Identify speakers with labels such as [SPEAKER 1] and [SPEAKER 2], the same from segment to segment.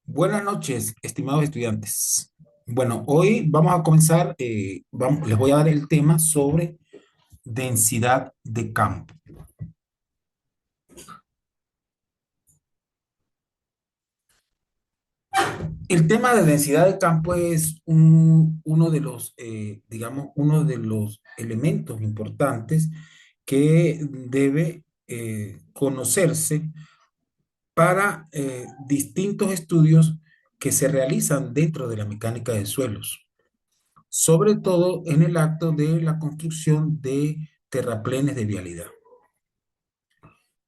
[SPEAKER 1] Buenas noches, estimados estudiantes. Bueno, hoy vamos a comenzar, les voy a dar el tema sobre densidad de campo. El tema de densidad de campo es uno de los, digamos, uno de los elementos importantes que debe conocerse para distintos estudios que se realizan dentro de la mecánica de suelos, sobre todo en el acto de la construcción de terraplenes de vialidad.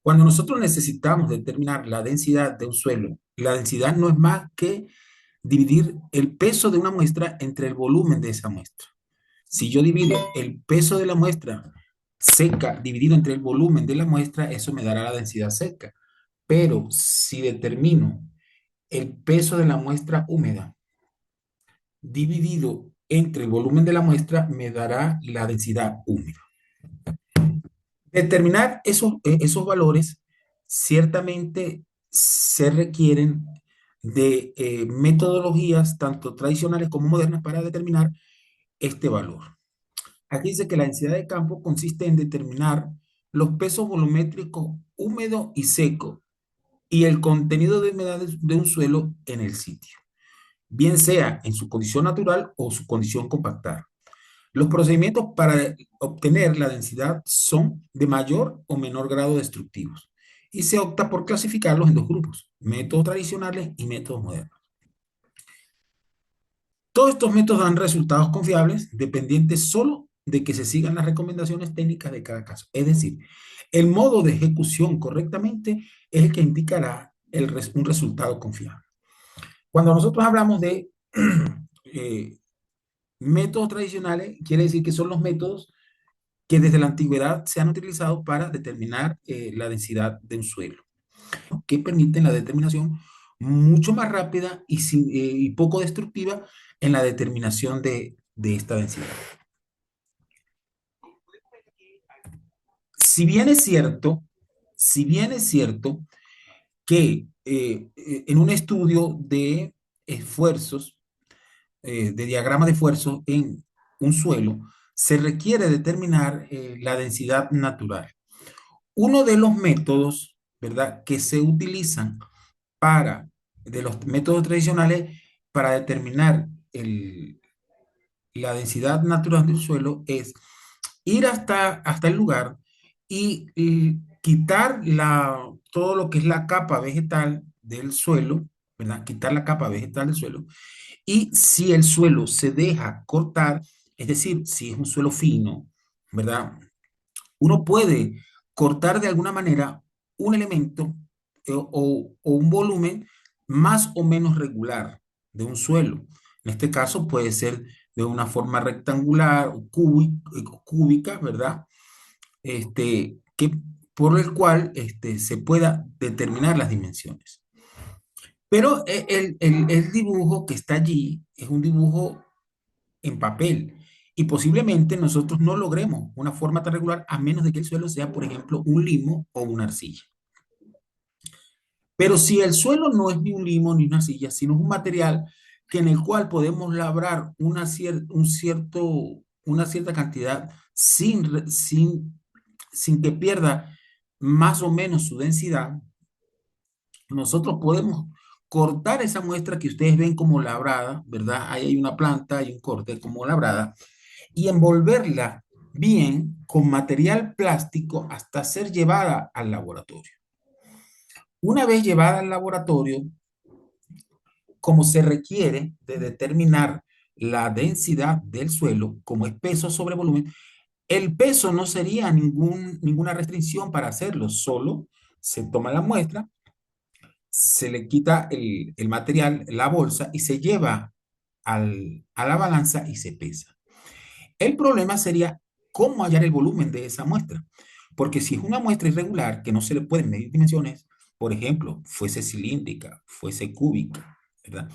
[SPEAKER 1] Cuando nosotros necesitamos determinar la densidad de un suelo, la densidad no es más que dividir el peso de una muestra entre el volumen de esa muestra. Si yo divido el peso de la muestra seca dividido entre el volumen de la muestra, eso me dará la densidad seca. Pero si determino el peso de la muestra húmeda dividido entre el volumen de la muestra, me dará la densidad húmeda. Determinar esos valores ciertamente se requieren de metodologías tanto tradicionales como modernas para determinar este valor. Aquí dice que la densidad de campo consiste en determinar los pesos volumétricos húmedo y seco y el contenido de humedad de un suelo en el sitio, bien sea en su condición natural o su condición compactada. Los procedimientos para obtener la densidad son de mayor o menor grado destructivos y se opta por clasificarlos en dos grupos, métodos tradicionales y métodos modernos. Todos estos métodos dan resultados confiables dependientes solo de que se sigan las recomendaciones técnicas de cada caso. Es decir, el modo de ejecución correctamente es el que indicará un resultado confiable. Cuando nosotros hablamos de métodos tradicionales, quiere decir que son los métodos que desde la antigüedad se han utilizado para determinar la densidad de un suelo, que permiten la determinación mucho más rápida y poco destructiva en la determinación de esta densidad. Si bien es cierto, si bien es cierto que en un estudio de esfuerzos, de diagrama de esfuerzo en un suelo, se requiere determinar la densidad natural. Uno de los métodos, ¿verdad?, que se utilizan de los métodos tradicionales para determinar la densidad natural del suelo es ir hasta el lugar y quitar todo lo que es la capa vegetal del suelo, ¿verdad? Quitar la capa vegetal del suelo. Y si el suelo se deja cortar, es decir, si es un suelo fino, ¿verdad? Uno puede cortar de alguna manera un elemento o un volumen más o menos regular de un suelo. En este caso puede ser de una forma rectangular o cúbica, ¿verdad? Por el cual se pueda determinar las dimensiones. Pero el dibujo que está allí es un dibujo en papel y posiblemente nosotros no logremos una forma tan regular a menos de que el suelo sea, por ejemplo, un limo o una arcilla. Pero si el suelo no es ni un limo ni una arcilla, sino es un material en el cual podemos labrar una cierta cantidad sin que pierda más o menos su densidad, nosotros podemos cortar esa muestra que ustedes ven como labrada, ¿verdad? Ahí hay una planta, hay un corte como labrada, y envolverla bien con material plástico hasta ser llevada al laboratorio. Una vez llevada al laboratorio, como se requiere de determinar la densidad del suelo como es peso sobre volumen, el peso no sería ninguna restricción para hacerlo, solo se toma la muestra, se le quita el material, la bolsa, y se lleva a la balanza y se pesa. El problema sería cómo hallar el volumen de esa muestra, porque si es una muestra irregular que no se le pueden medir dimensiones, por ejemplo, fuese cilíndrica, fuese cúbica, ¿verdad?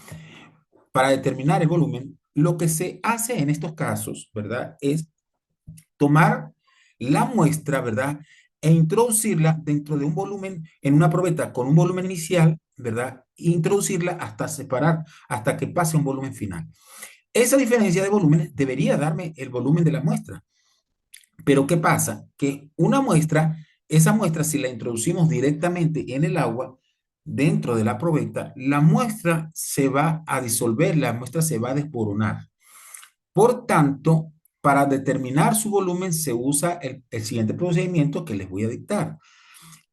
[SPEAKER 1] Para determinar el volumen, lo que se hace en estos casos, ¿verdad?, es tomar la muestra, ¿verdad?, e introducirla dentro de un volumen, en una probeta con un volumen inicial, ¿verdad? E introducirla hasta separar, hasta que pase a un volumen final. Esa diferencia de volúmenes debería darme el volumen de la muestra. Pero ¿qué pasa? Que una muestra, esa muestra, si la introducimos directamente en el agua, dentro de la probeta, la muestra se va a disolver, la muestra se va a desboronar. Por tanto, para determinar su volumen se usa el siguiente procedimiento que les voy a dictar.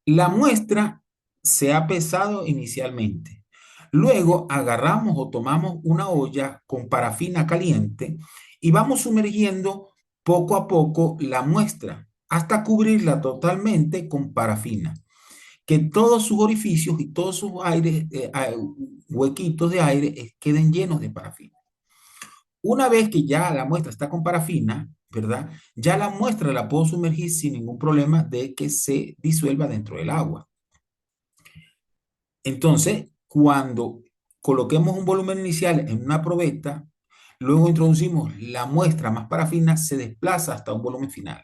[SPEAKER 1] La muestra se ha pesado inicialmente. Luego agarramos o tomamos una olla con parafina caliente y vamos sumergiendo poco a poco la muestra hasta cubrirla totalmente con parafina. Que todos sus orificios y todos sus aires, huequitos de aire queden llenos de parafina. Una vez que ya la muestra está con parafina, ¿verdad? Ya la muestra la puedo sumergir sin ningún problema de que se disuelva dentro del agua. Entonces, cuando coloquemos un volumen inicial en una probeta, luego introducimos la muestra más parafina, se desplaza hasta un volumen final.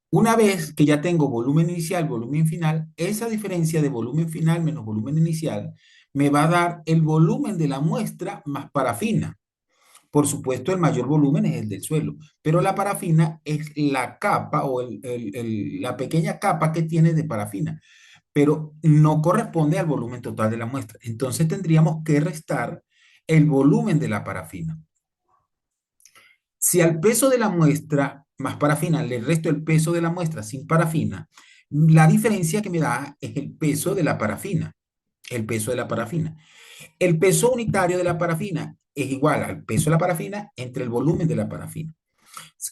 [SPEAKER 1] Una vez que ya tengo volumen inicial, volumen final, esa diferencia de volumen final menos volumen inicial me va a dar el volumen de la muestra más parafina. Por supuesto, el mayor volumen es el del suelo, pero la parafina es la capa o la pequeña capa que tiene de parafina, pero no corresponde al volumen total de la muestra. Entonces tendríamos que restar el volumen de la parafina. Si al peso de la muestra más parafina le resto el peso de la muestra sin parafina, la diferencia que me da es el peso de la parafina. El peso de la parafina. El peso unitario de la parafina es igual al peso de la parafina entre el volumen de la parafina.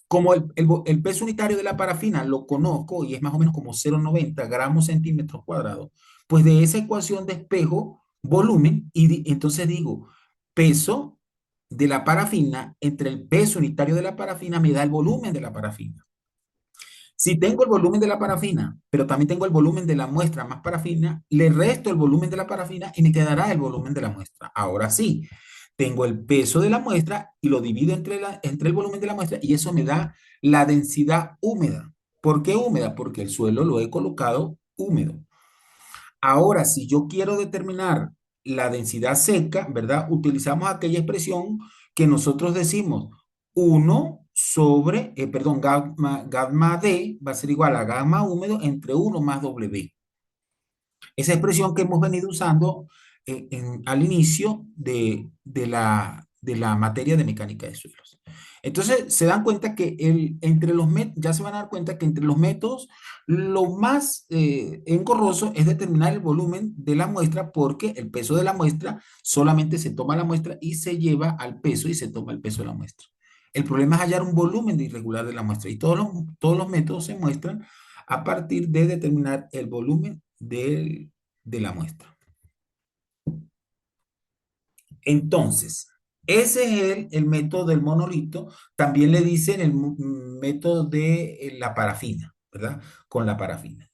[SPEAKER 1] Como el peso unitario de la parafina lo conozco y es más o menos como 0,90 gramos centímetros cuadrados, pues de esa ecuación despejo volumen y entonces digo peso de la parafina entre el peso unitario de la parafina me da el volumen de la parafina. Si tengo el volumen de la parafina, pero también tengo el volumen de la muestra más parafina, le resto el volumen de la parafina y me quedará el volumen de la muestra. Ahora sí, tengo el peso de la muestra y lo divido entre el volumen de la muestra y eso me da la densidad húmeda. ¿Por qué húmeda? Porque el suelo lo he colocado húmedo. Ahora, si yo quiero determinar la densidad seca, ¿verdad? Utilizamos aquella expresión que nosotros decimos 1 sobre, perdón, gamma D va a ser igual a gamma húmedo entre 1 más W. Esa expresión que hemos venido usando al inicio de la materia de mecánica de suelos. Entonces, se dan cuenta que ya se van a dar cuenta que entre los métodos, lo más engorroso es determinar el volumen de la muestra porque el peso de la muestra solamente se toma la muestra y se lleva al peso y se toma el peso de la muestra. El problema es hallar un volumen de irregular de la muestra y todos los métodos se muestran a partir de determinar el volumen de la muestra. Entonces, ese es el método del monolito. También le dicen el método de la parafina, ¿verdad? Con la parafina.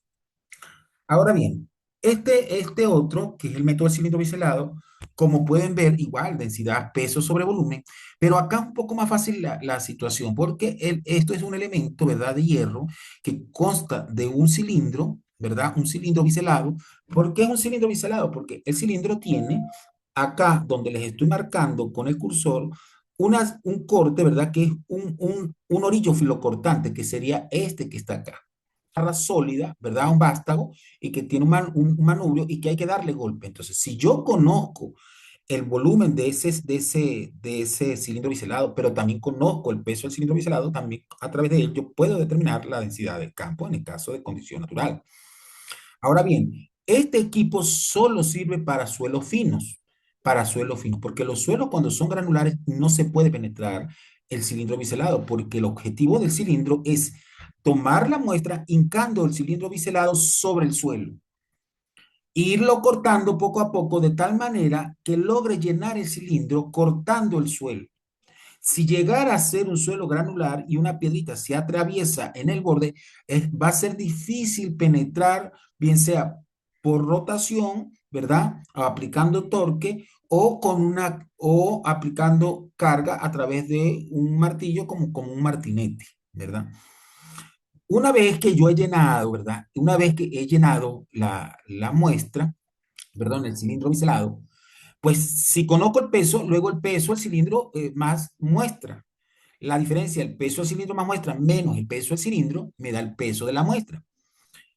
[SPEAKER 1] Ahora bien, este otro, que es el método del cilindro biselado, como pueden ver, igual, densidad, peso sobre volumen, pero acá es un poco más fácil la situación, porque esto es un elemento, ¿verdad?, de hierro que consta de un cilindro, ¿verdad?, un cilindro biselado. ¿Por qué es un cilindro biselado? Porque el cilindro tiene acá, donde les estoy marcando con el cursor, un corte, ¿verdad?, que es un orillo filocortante, que sería este que está acá sólida, ¿verdad? Un vástago y que tiene un manubrio y que hay que darle golpe. Entonces, si yo conozco el volumen de ese cilindro biselado, pero también conozco el peso del cilindro biselado, también a través de él yo puedo determinar la densidad del campo en el caso de condición natural. Ahora bien, este equipo solo sirve para suelos finos, porque los suelos cuando son granulares no se puede penetrar el cilindro biselado, porque el objetivo del cilindro es tomar la muestra hincando el cilindro biselado sobre el suelo, e irlo cortando poco a poco de tal manera que logre llenar el cilindro cortando el suelo. Si llegara a ser un suelo granular y una piedrita se atraviesa en el borde, va a ser difícil penetrar, bien sea por rotación, ¿verdad? O aplicando torque o aplicando carga a través de un martillo como un martinete, ¿verdad? Una vez que yo he llenado, ¿verdad? Una vez que he llenado la muestra, perdón, el cilindro biselado, pues si conozco el peso, luego el peso del cilindro más muestra. La diferencia, el peso del cilindro más muestra menos el peso del cilindro, me da el peso de la muestra.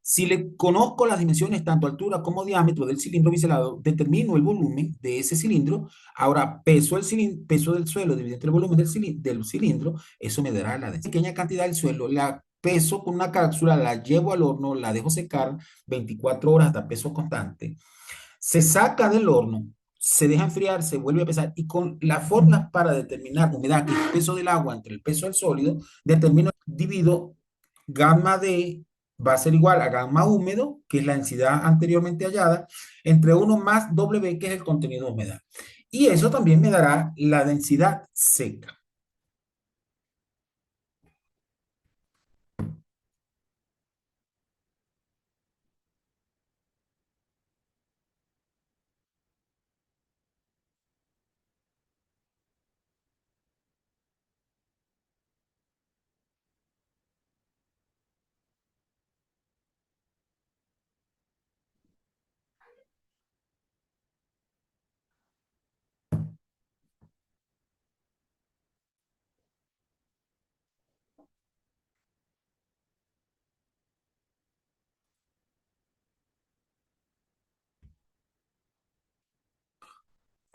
[SPEAKER 1] Si le conozco las dimensiones, tanto altura como diámetro del cilindro biselado, determino el volumen de ese cilindro. Ahora, peso del suelo dividido entre el volumen del cilindro, eso me dará la pequeña cantidad del suelo. La peso con una cápsula, la llevo al horno, la dejo secar 24 horas hasta peso constante. Se saca del horno, se deja enfriar, se vuelve a pesar y con las fórmulas para determinar humedad, que es el peso del agua entre el peso del sólido, determino, divido gamma D va a ser igual a gamma húmedo, que es la densidad anteriormente hallada, entre 1 más W, que es el contenido de humedad. Y eso también me dará la densidad seca.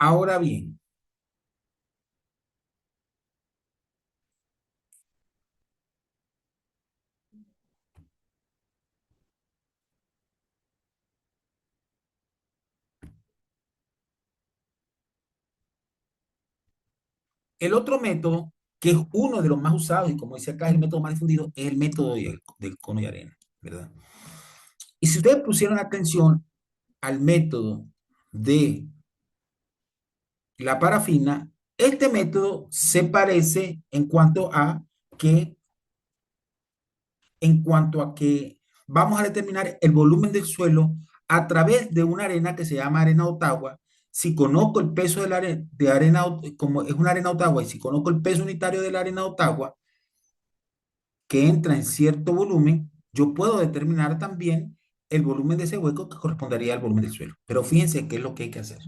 [SPEAKER 1] Ahora bien, el otro método, que es uno de los más usados y como dice acá, es el método más difundido, es el método del cono de arena, ¿verdad? Y si ustedes pusieron atención al método de la parafina, este método se parece que, en cuanto a que vamos a determinar el volumen del suelo a través de una arena que se llama arena Ottawa. Si conozco el peso de arena, como es una arena Ottawa, y si conozco el peso unitario de la arena Ottawa, que entra en cierto volumen, yo puedo determinar también el volumen de ese hueco que correspondería al volumen del suelo. Pero fíjense qué es lo que hay que hacer.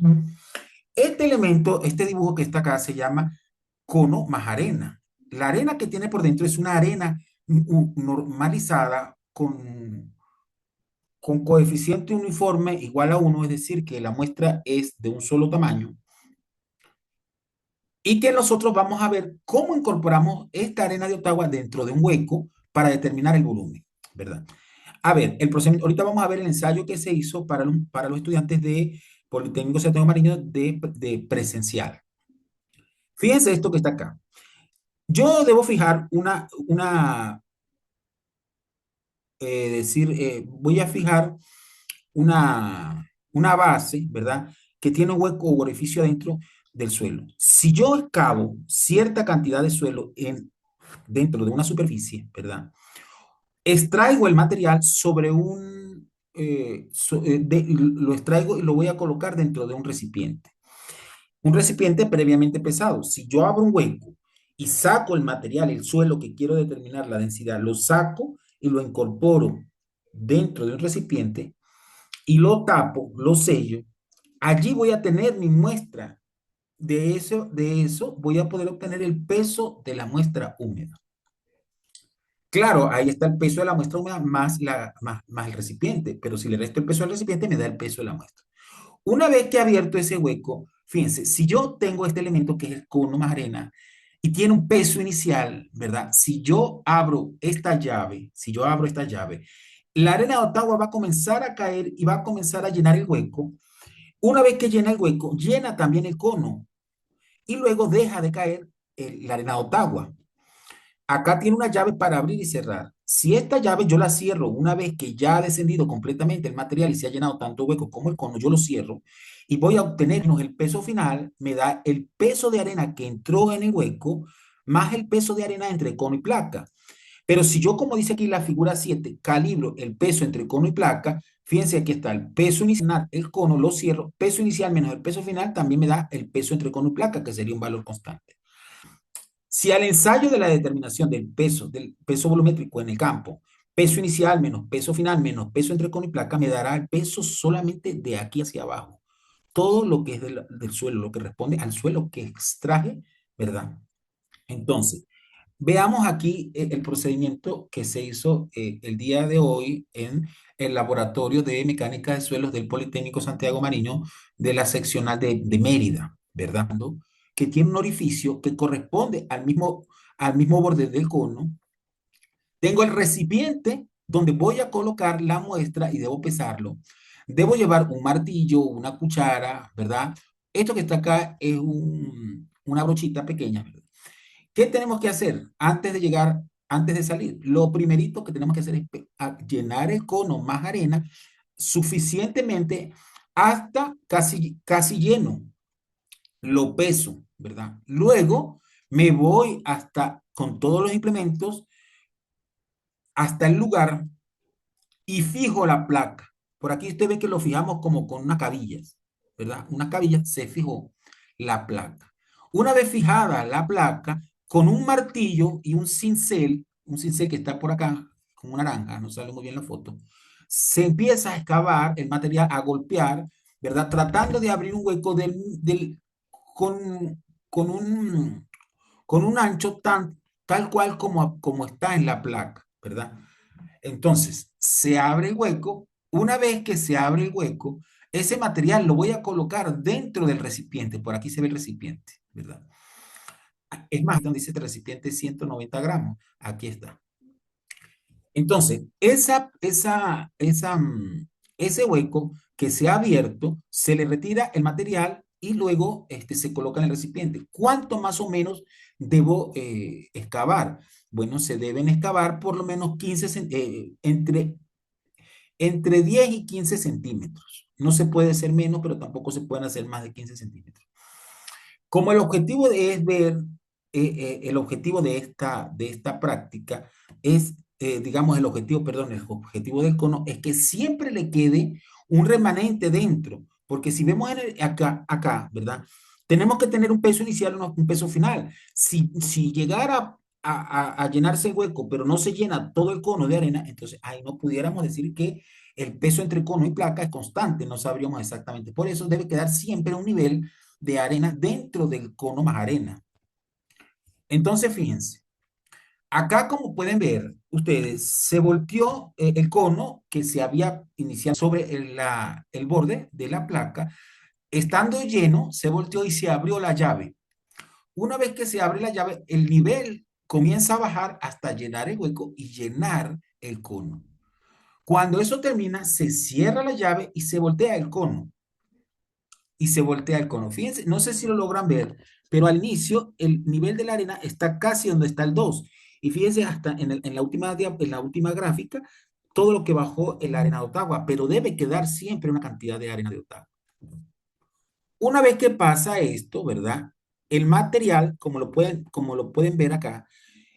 [SPEAKER 1] Este elemento, este dibujo que está acá, se llama cono más arena. La arena que tiene por dentro es una arena normalizada con coeficiente uniforme igual a 1, es decir, que la muestra es de un solo tamaño. Y que nosotros vamos a ver cómo incorporamos esta arena de Ottawa dentro de un hueco para determinar el volumen, ¿verdad? A ver, el procedimiento, ahorita vamos a ver el ensayo que se hizo para los estudiantes de Politécnico Santiago Mariño de presencial. Fíjense esto que está acá. Yo debo fijar voy a fijar una base, ¿verdad? Que tiene un hueco o orificio dentro del suelo. Si yo excavo cierta cantidad de suelo dentro de una superficie, ¿verdad? Extraigo el material sobre lo extraigo y lo voy a colocar dentro de un recipiente. Un recipiente previamente pesado. Si yo abro un hueco y saco el material, el suelo que quiero determinar la densidad, lo saco y lo incorporo dentro de un recipiente y lo tapo, lo sello, allí voy a tener mi muestra. De eso voy a poder obtener el peso de la muestra húmeda. Claro, ahí está el peso de la muestra húmeda más el recipiente, pero si le resto el peso al recipiente, me da el peso de la muestra. Una vez que he abierto ese hueco, fíjense, si yo tengo este elemento que es el cono más arena y tiene un peso inicial, ¿verdad? Si yo abro esta llave, la arena de Ottawa va a comenzar a caer y va a comenzar a llenar el hueco. Una vez que llena el hueco, llena también el cono y luego deja de caer la arena de Ottawa. Acá tiene una llave para abrir y cerrar. Si esta llave yo la cierro una vez que ya ha descendido completamente el material y se ha llenado tanto hueco como el cono, yo lo cierro y voy a obtenernos el peso final, me da el peso de arena que entró en el hueco más el peso de arena entre cono y placa. Pero si yo, como dice aquí la figura 7, calibro el peso entre cono y placa, fíjense aquí está el peso inicial, el cono lo cierro, peso inicial menos el peso final también me da el peso entre cono y placa, que sería un valor constante. Si al ensayo de la determinación del peso volumétrico en el campo, Peso inicial menos peso final menos peso entre cono y placa me dará el peso solamente de aquí hacia abajo. Todo lo que es del suelo, lo que responde al suelo que extraje, ¿verdad? Entonces, veamos aquí el procedimiento que se hizo el día de hoy en el laboratorio de mecánica de suelos del Politécnico Santiago Mariño de la seccional de Mérida, ¿verdad? Que tiene un orificio que corresponde al mismo borde del cono. Tengo el recipiente donde voy a colocar la muestra y debo pesarlo. Debo llevar un martillo, una cuchara, ¿verdad? Esto que está acá es una brochita pequeña, ¿verdad? ¿Qué tenemos que hacer antes de llegar, antes de salir? Lo primerito que tenemos que hacer es llenar el cono más arena suficientemente hasta casi lleno. Lo peso, ¿verdad? Luego me voy hasta, con todos los implementos, hasta el lugar y fijo la placa. Por aquí usted ve que lo fijamos como con unas cabillas, ¿verdad? Una cabilla se fijó la placa. Una vez fijada la placa, con un martillo y un cincel que está por acá, como una naranja, no sale muy bien la foto, se empieza a excavar el material, a golpear, ¿verdad? Tratando de abrir un hueco con, con un, con un ancho tal cual como está en la placa, ¿verdad? Entonces, se abre el hueco. Una vez que se abre el hueco, ese material lo voy a colocar dentro del recipiente. Por aquí se ve el recipiente, ¿verdad? Es más, donde dice el recipiente 190 gramos. Aquí está. Entonces, ese hueco que se ha abierto, se le retira el material y luego se coloca en el recipiente. ¿Cuánto más o menos debo excavar? Bueno, se deben excavar por lo menos entre 10 y 15 centímetros. No se puede hacer menos, pero tampoco se pueden hacer más de 15 centímetros. Como el objetivo es ver, el objetivo de esta práctica es, digamos, el objetivo, perdón, el objetivo del cono es que siempre le quede un remanente dentro, porque si vemos acá, ¿verdad? Tenemos que tener un peso inicial, un peso final. Si llegara a llenarse el hueco, pero no se llena todo el cono de arena, entonces ahí no pudiéramos decir que el peso entre cono y placa es constante, no sabríamos exactamente. Por eso debe quedar siempre un nivel de arena dentro del cono más arena. Entonces, fíjense, acá como pueden ver ustedes, se volteó el cono que se había iniciado sobre el borde de la placa. Estando lleno, se volteó y se abrió la llave. Una vez que se abre la llave, el nivel comienza a bajar hasta llenar el hueco y llenar el cono. Cuando eso termina, se cierra la llave y se voltea el cono. Y se voltea el cono. Fíjense, no sé si lo logran ver, pero al inicio el nivel de la arena está casi donde está el 2. Y fíjense hasta en la última gráfica, todo lo que bajó en la arena de Ottawa, pero debe quedar siempre una cantidad de arena de Ottawa. Una vez que pasa esto, ¿verdad? El material, como lo pueden ver acá,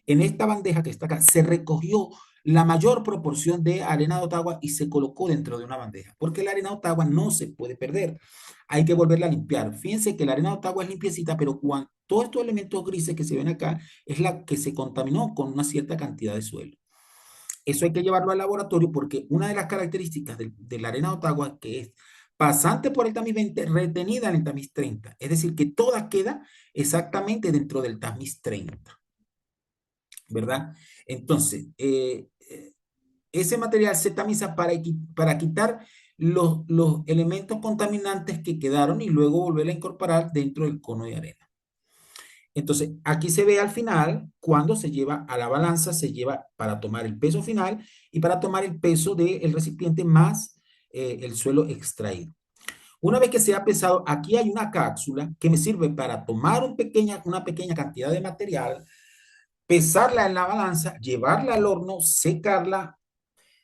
[SPEAKER 1] en esta bandeja que está acá, se recogió la mayor proporción de arena de Ottawa y se colocó dentro de una bandeja, porque la arena de Ottawa no se puede perder. Hay que volverla a limpiar. Fíjense que la arena de Ottawa es limpiecita, pero todos estos elementos grises que se ven acá es la que se contaminó con una cierta cantidad de suelo. Eso hay que llevarlo al laboratorio porque una de las características de la arena de Ottawa es que es pasante por el tamiz 20, retenida en el tamiz 30. Es decir, que toda queda exactamente dentro del tamiz 30, ¿verdad? Entonces, ese material se tamiza para quitar los elementos contaminantes que quedaron y luego volver a incorporar dentro del cono de arena. Entonces, aquí se ve al final cuando se lleva a la balanza, se lleva para tomar el peso final y para tomar el peso del recipiente más el suelo extraído. Una vez que se ha pesado, aquí hay una cápsula que me sirve para tomar una pequeña cantidad de material, pesarla en la balanza, llevarla al horno, secarla,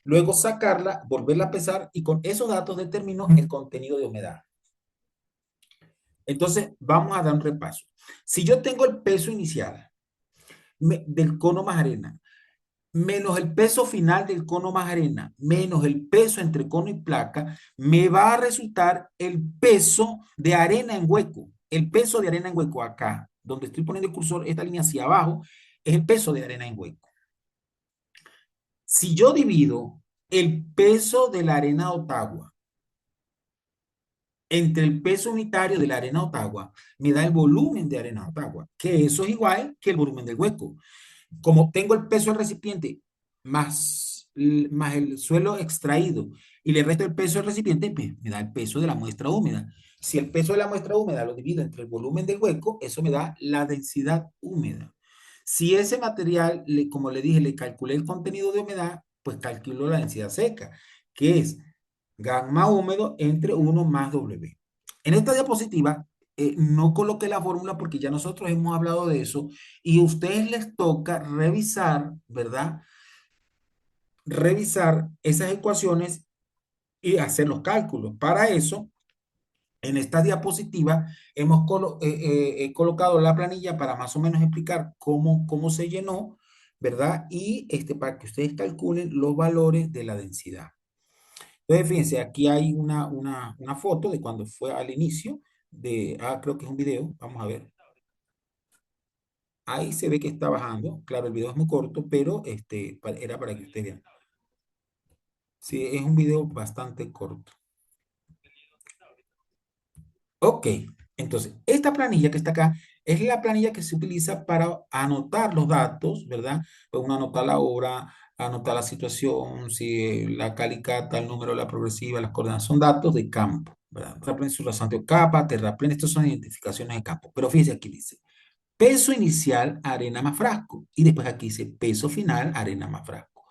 [SPEAKER 1] luego sacarla, volverla a pesar y con esos datos determino el contenido de humedad. Entonces, vamos a dar un repaso. Si yo tengo el peso inicial del cono más arena, menos el peso final del cono más arena, menos el peso entre cono y placa, me va a resultar el peso de arena en hueco. El peso de arena en hueco acá, donde estoy poniendo el cursor, esta línea hacia abajo, es el peso de arena en hueco. Si yo divido el peso de la arena Ottawa entre el peso unitario de la arena Ottawa, me da el volumen de arena Ottawa, que eso es igual que el volumen del hueco. Como tengo el peso del recipiente más el suelo extraído y le resto el peso del recipiente, pues me da el peso de la muestra húmeda. Si el peso de la muestra húmeda lo divido entre el volumen del hueco, eso me da la densidad húmeda. Si ese material, como le dije, le calculé el contenido de humedad, pues calculo la densidad seca, que es gamma húmedo entre 1 más W. En esta diapositiva no coloqué la fórmula porque ya nosotros hemos hablado de eso y a ustedes les toca revisar, ¿verdad? Revisar esas ecuaciones y hacer los cálculos. Para eso, en esta diapositiva he colocado la planilla para más o menos explicar cómo se llenó, ¿verdad? Y para que ustedes calculen los valores de la densidad. Entonces, fíjense, aquí hay una foto de cuando fue al inicio creo que es un video, vamos a ver. Ahí se ve que está bajando. Claro, el video es muy corto, pero era para que ustedes vean. Sí, es un video bastante corto. Ok, entonces, esta planilla que está acá es la planilla que se utiliza para anotar los datos, ¿verdad? Pues uno anota la hora, anota la situación, si la calicata, el número, la progresiva, las coordenadas, son datos de campo, ¿verdad? Terraplén, rasante o capa, terraplén, estos son identificaciones de campo. Pero fíjense, aquí dice peso inicial, arena más frasco. Y después aquí dice peso final, arena más frasco.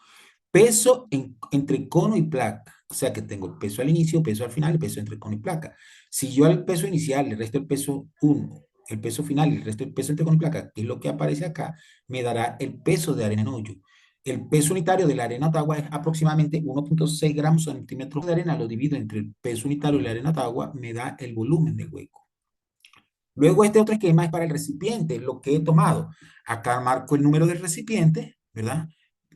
[SPEAKER 1] Peso entre cono y placa. O sea que tengo el peso al inicio, peso al final y peso entre cono y placa. Si yo al peso inicial le resto el peso 1, el peso final y el resto del peso entre cono y placa, que es lo que aparece acá, me dará el peso de arena en hoyo. El peso unitario de la arena Ottawa es aproximadamente 1.6 gramos o centímetros de arena. Lo divido entre el peso unitario de la arena Ottawa, me da el volumen del hueco. Luego este otro esquema es para el recipiente, lo que he tomado. Acá marco el número del recipiente, ¿verdad?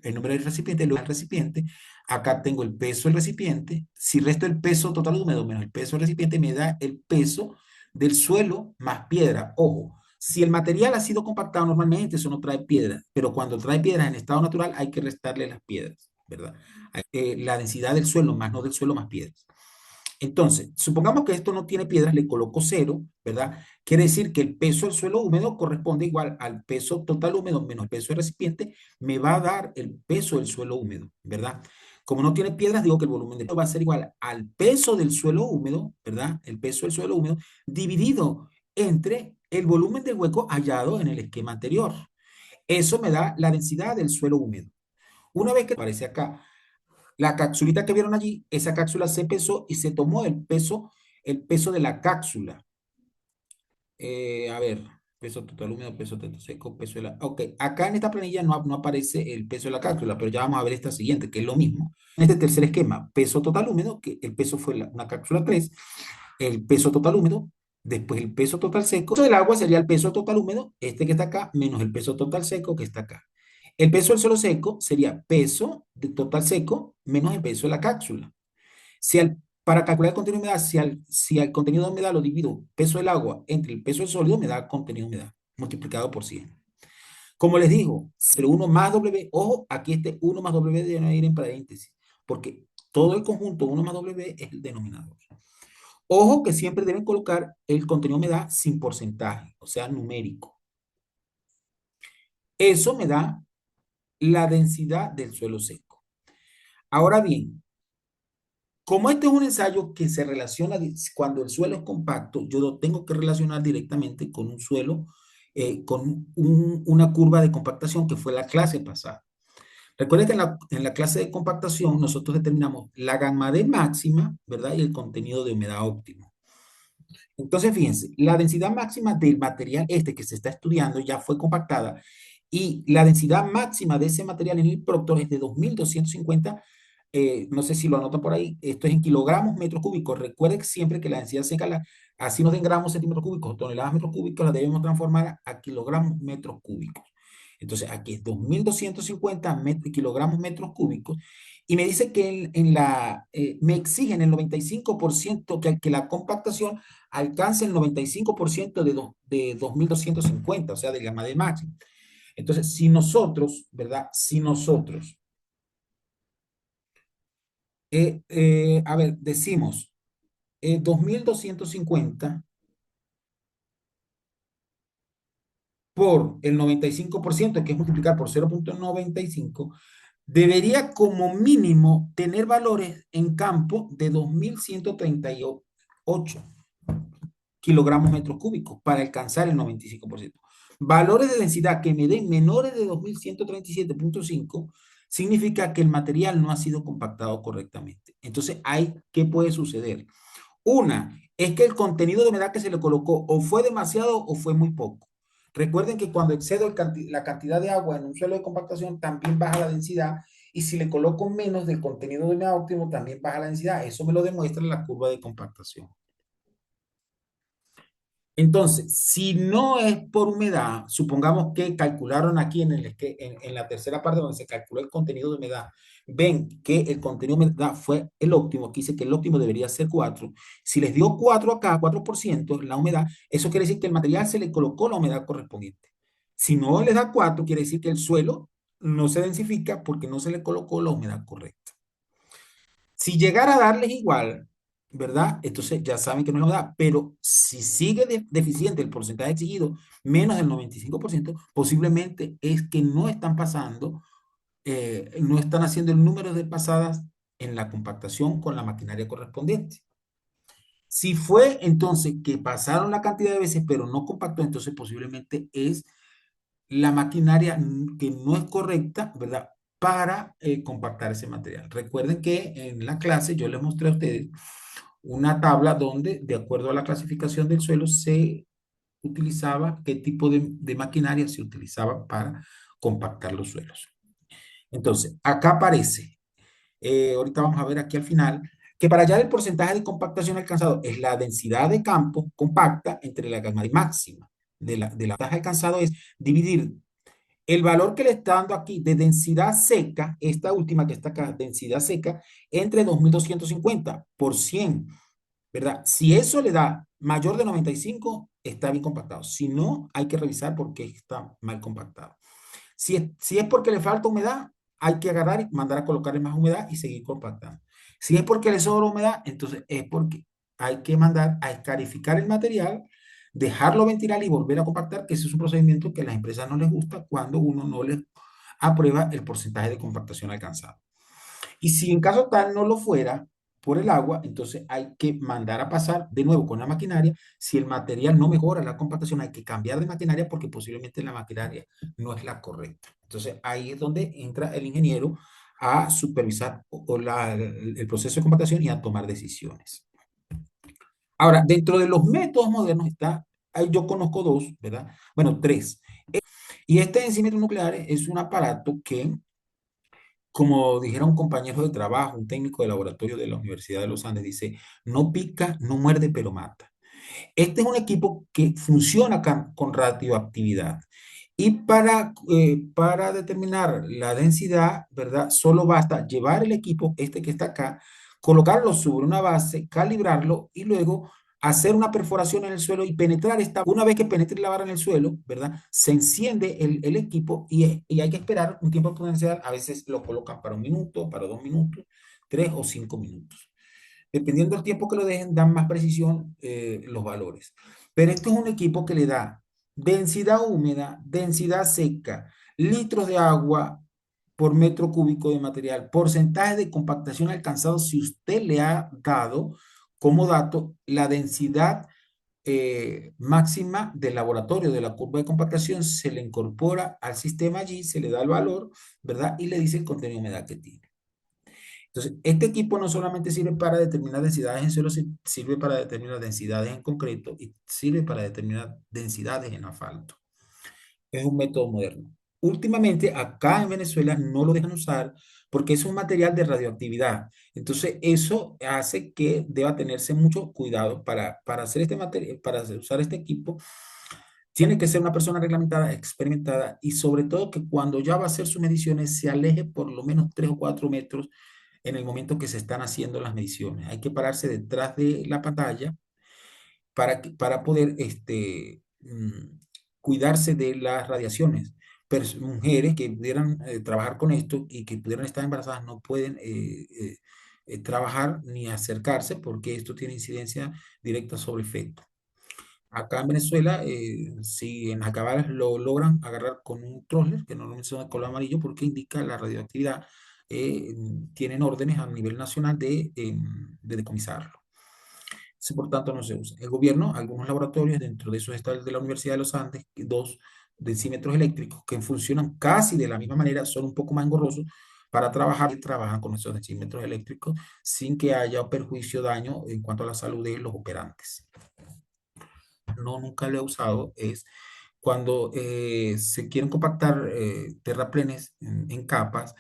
[SPEAKER 1] El número del recipiente, luego el recipiente. Acá tengo el peso del recipiente. Si resto el peso total húmedo menos el peso del recipiente, me da el peso del suelo más piedra. Ojo, si el material ha sido compactado normalmente, eso no trae piedra, pero cuando trae piedras en estado natural hay que restarle las piedras, ¿verdad? La densidad del suelo más no del suelo más piedras. Entonces, supongamos que esto no tiene piedras, le coloco cero, ¿verdad? Quiere decir que el peso del suelo húmedo corresponde igual al peso total húmedo menos el peso del recipiente, me va a dar el peso del suelo húmedo, ¿verdad? Como no tiene piedras, digo que el volumen de va a ser igual al peso del suelo húmedo, ¿verdad? El peso del suelo húmedo dividido entre el volumen del hueco hallado en el esquema anterior. Eso me da la densidad del suelo húmedo. Una vez que aparece acá, la capsulita que vieron allí, esa cápsula se pesó y se tomó el peso de la cápsula. A ver, peso total húmedo, peso total seco, peso de la... Ok, acá en esta planilla no aparece el peso de la cápsula, pero ya vamos a ver esta siguiente, que es lo mismo. En este tercer esquema, peso total húmedo, que el peso fue una cápsula 3, el peso total húmedo, después el peso total seco. El peso del agua sería el peso total húmedo, este que está acá, menos el peso total seco que está acá. El peso del suelo seco sería peso de total seco menos el peso de la cápsula. Para calcular el contenido de humedad, si al contenido de humedad lo divido peso del agua entre el peso del sólido, me da contenido de humedad multiplicado por 100. Como les digo, pero 1 más W, ojo, aquí este 1 más W debe ir en paréntesis, porque todo el conjunto 1 más W es el denominador. Ojo que siempre deben colocar el contenido de humedad sin porcentaje, o sea, numérico. Eso me da la densidad del suelo seco. Ahora bien, como este es un ensayo que se relaciona cuando el suelo es compacto, yo lo tengo que relacionar directamente con un suelo, con una curva de compactación que fue la clase pasada. Recuerden que en la clase de compactación nosotros determinamos la gamma D máxima, ¿verdad? Y el contenido de humedad óptimo. Entonces, fíjense, la densidad máxima del material que se está estudiando ya fue compactada y la densidad máxima de ese material en el proctor es de 2250, no sé si lo anotan por ahí, esto es en kilogramos metros cúbicos. Recuerden siempre que la densidad seca, así nos den gramos centímetros cúbicos, toneladas metros cúbicos, la debemos transformar a kilogramos metros cúbicos. Entonces, aquí es 2250 kilogramos metros cúbicos y me dice que me exigen el 95% que la compactación alcance el 95% de 2250, o sea, de gamma de máximo. Entonces, si nosotros, ¿verdad? Si nosotros A ver, decimos 2.250 por el 95%, que es multiplicar por 0,95, debería como mínimo tener valores en campo de 2.138 kilogramos metros cúbicos para alcanzar el 95%. Valores de densidad que me den menores de 2.137,5 significa que el material no ha sido compactado correctamente. Entonces, ¿qué puede suceder? Una es que el contenido de humedad que se le colocó o fue demasiado o fue muy poco. Recuerden que cuando excedo la cantidad de agua en un suelo de compactación, también baja la densidad. Y si le coloco menos del contenido de humedad óptimo, también baja la densidad. Eso me lo demuestra la curva de compactación. Entonces, si no es por humedad, supongamos que calcularon aquí en la tercera parte donde se calculó el contenido de humedad, ven que el contenido de humedad fue el óptimo, aquí dice que el óptimo debería ser 4. Si les dio 4 acá, 4% la humedad, eso quiere decir que el material se le colocó la humedad correspondiente. Si no les da 4, quiere decir que el suelo no se densifica porque no se le colocó la humedad correcta. Si llegara a darles igual, ¿verdad? Entonces ya saben que no es la humedad, pero si sigue deficiente el porcentaje exigido, menos del 95%, posiblemente es que no están pasando, no están haciendo el número de pasadas en la compactación con la maquinaria correspondiente. Si fue entonces que pasaron la cantidad de veces, pero no compactó, entonces posiblemente es la maquinaria que no es correcta, ¿verdad? Para compactar ese material. Recuerden que en la clase yo les mostré a ustedes una tabla donde, de acuerdo a la clasificación del suelo, se utilizaba qué tipo de maquinaria se utilizaba para compactar los suelos. Entonces, acá aparece, ahorita vamos a ver aquí al final, que para hallar el porcentaje de compactación alcanzado es la densidad de campo compacta entre la gamma máxima de la tasa alcanzado es dividir el valor que le está dando aquí de densidad seca, esta última que está acá, densidad seca, entre 2.250 por 100, ¿verdad? Si eso le da mayor de 95, está bien compactado. Si no, hay que revisar por qué está mal compactado. Si es porque le falta humedad, hay que agarrar y mandar a colocarle más humedad y seguir compactando. Si es porque le sobra humedad, entonces es porque hay que mandar a escarificar el material, dejarlo ventilar y volver a compactar, que ese es un procedimiento que a las empresas no les gusta cuando uno no les aprueba el porcentaje de compactación alcanzado. Y si en caso tal no lo fuera por el agua, entonces hay que mandar a pasar de nuevo con la maquinaria. Si el material no mejora la compactación, hay que cambiar de maquinaria porque posiblemente la maquinaria no es la correcta. Entonces ahí es donde entra el ingeniero a supervisar el proceso de compactación y a tomar decisiones. Ahora, dentro de los métodos modernos está, yo conozco dos, ¿verdad? Bueno, tres. Y este densímetro nuclear es un aparato que, como dijera un compañero de trabajo, un técnico de laboratorio de la Universidad de los Andes, dice, no pica, no muerde, pero mata. Este es un equipo que funciona con radioactividad. Y para determinar la densidad, ¿verdad? Solo basta llevar el equipo, este que está acá, colocarlo sobre una base, calibrarlo y luego hacer una perforación en el suelo y penetrar esta. Una vez que penetre la vara en el suelo, ¿verdad? Se enciende el equipo y hay que esperar un tiempo prudencial. A veces lo colocan para 1 minuto, para 2 minutos, 3 o 5 minutos. Dependiendo del tiempo que lo dejen, dan más precisión los valores. Pero esto es un equipo que le da densidad húmeda, densidad seca, litros de agua por metro cúbico de material, porcentaje de compactación alcanzado si usted le ha dado como dato la densidad máxima del laboratorio de la curva de compactación, se le incorpora al sistema allí, se le da el valor, ¿verdad? Y le dice el contenido de humedad que tiene. Entonces, este equipo no solamente sirve para determinar densidades en suelo, sirve para determinar densidades en concreto y sirve para determinar densidades en asfalto. Es un método moderno. Últimamente, acá en Venezuela no lo dejan usar porque es un material de radioactividad. Entonces, eso hace que deba tenerse mucho cuidado para hacer este material, para usar este equipo. Tiene que ser una persona reglamentada, experimentada y sobre todo que cuando ya va a hacer sus mediciones se aleje por lo menos 3 o 4 metros en el momento que se están haciendo las mediciones. Hay que pararse detrás de la pantalla para poder cuidarse de las radiaciones. Mujeres que pudieran trabajar con esto y que pudieran estar embarazadas no pueden trabajar ni acercarse porque esto tiene incidencia directa sobre efecto. Acá en Venezuela, si en las cabalas lo logran agarrar con un troller, que normalmente son de color amarillo, porque indica la radioactividad, tienen órdenes a nivel nacional de decomisarlo. Ese, por tanto, no se usa. El gobierno, algunos laboratorios, dentro de esos está el de la Universidad de los Andes, dos densímetros eléctricos que funcionan casi de la misma manera, son un poco más engorrosos para trabajar y trabajan con esos densímetros eléctricos sin que haya perjuicio o daño en cuanto a la salud de los operantes. No, nunca lo he usado, es cuando se quieren compactar terraplenes en capas,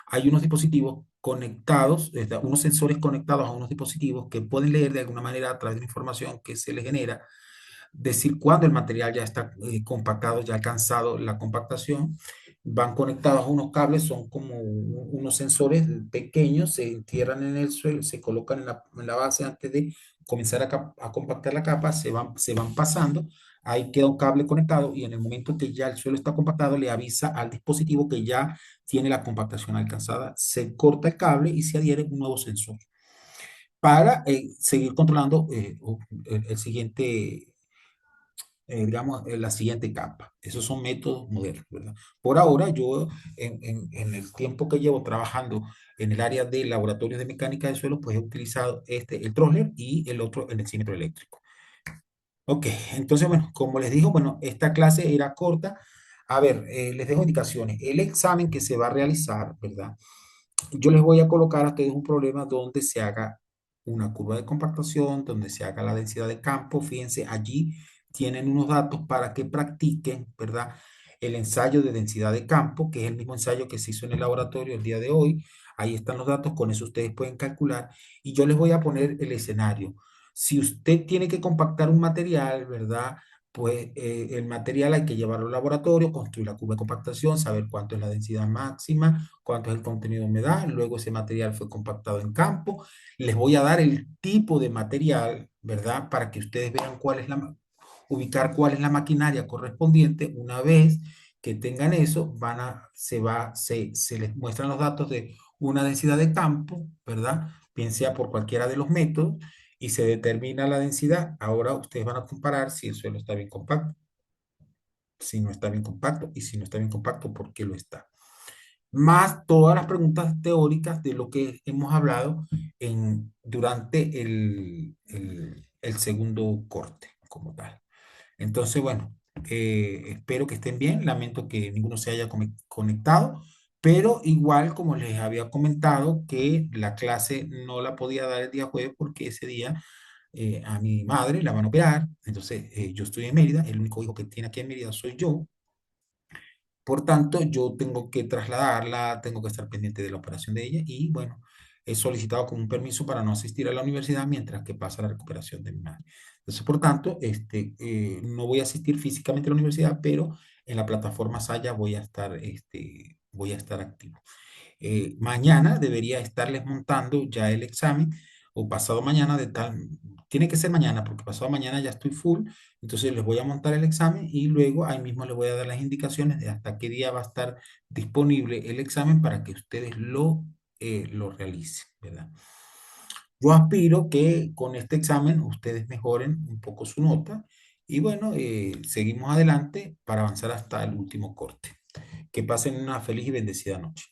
[SPEAKER 1] hay unos dispositivos conectados, unos sensores conectados a unos dispositivos que pueden leer de alguna manera a través de la información que se les genera decir cuándo el material ya está compactado, ya ha alcanzado la compactación. Van conectados a unos cables, son como unos sensores pequeños, se entierran en el suelo, se colocan en la base antes de comenzar a compactar la capa, se van pasando. Ahí queda un cable conectado y en el momento que ya el suelo está compactado, le avisa al dispositivo que ya tiene la compactación alcanzada. Se corta el cable y se adhiere un nuevo sensor para seguir controlando el siguiente digamos, en la siguiente capa. Esos son métodos modernos, ¿verdad? Por ahora, yo, en el tiempo que llevo trabajando en el área de laboratorios de mecánica de suelos, pues he utilizado el Troller y el otro, el densímetro eléctrico. Ok, entonces, bueno, como les digo, bueno, esta clase era corta. A ver, les dejo indicaciones. El examen que se va a realizar, ¿verdad? Yo les voy a colocar a ustedes un problema donde se haga una curva de compactación, donde se haga la densidad de campo. Fíjense, allí tienen unos datos para que practiquen, ¿verdad? El ensayo de densidad de campo, que es el mismo ensayo que se hizo en el laboratorio el día de hoy. Ahí están los datos, con eso ustedes pueden calcular. Y yo les voy a poner el escenario. Si usted tiene que compactar un material, ¿verdad? Pues el material hay que llevarlo al laboratorio, construir la curva de compactación, saber cuánto es la densidad máxima, cuánto es el contenido de humedad. Luego ese material fue compactado en campo. Les voy a dar el tipo de material, ¿verdad? Para que ustedes vean ubicar cuál es la maquinaria correspondiente. Una vez que tengan eso, se les muestran los datos de una densidad de campo, ¿verdad? Bien sea por cualquiera de los métodos y se determina la densidad. Ahora ustedes van a comparar si el suelo está bien compacto, si no está bien compacto y si no está bien compacto, ¿por qué lo está? Más todas las preguntas teóricas de lo que hemos hablado durante el segundo corte como tal. Entonces, bueno, espero que estén bien. Lamento que ninguno se haya conectado, pero igual como les había comentado que la clase no la podía dar el día jueves porque ese día a mi madre la van a operar. Entonces, yo estoy en Mérida, el único hijo que tiene aquí en Mérida soy yo. Por tanto, yo tengo que trasladarla, tengo que estar pendiente de la operación de ella y bueno, he solicitado como un permiso para no asistir a la universidad mientras que pasa la recuperación de mi madre. Entonces, por tanto, no voy a asistir físicamente a la universidad, pero en la plataforma Saya voy a estar activo. Mañana debería estarles montando ya el examen o pasado mañana tiene que ser mañana porque pasado mañana ya estoy full, entonces les voy a montar el examen y luego ahí mismo les voy a dar las indicaciones de hasta qué día va a estar disponible el examen para que ustedes lo realicen, ¿verdad? Yo aspiro que con este examen ustedes mejoren un poco su nota y bueno, seguimos adelante para avanzar hasta el último corte. Que pasen una feliz y bendecida noche.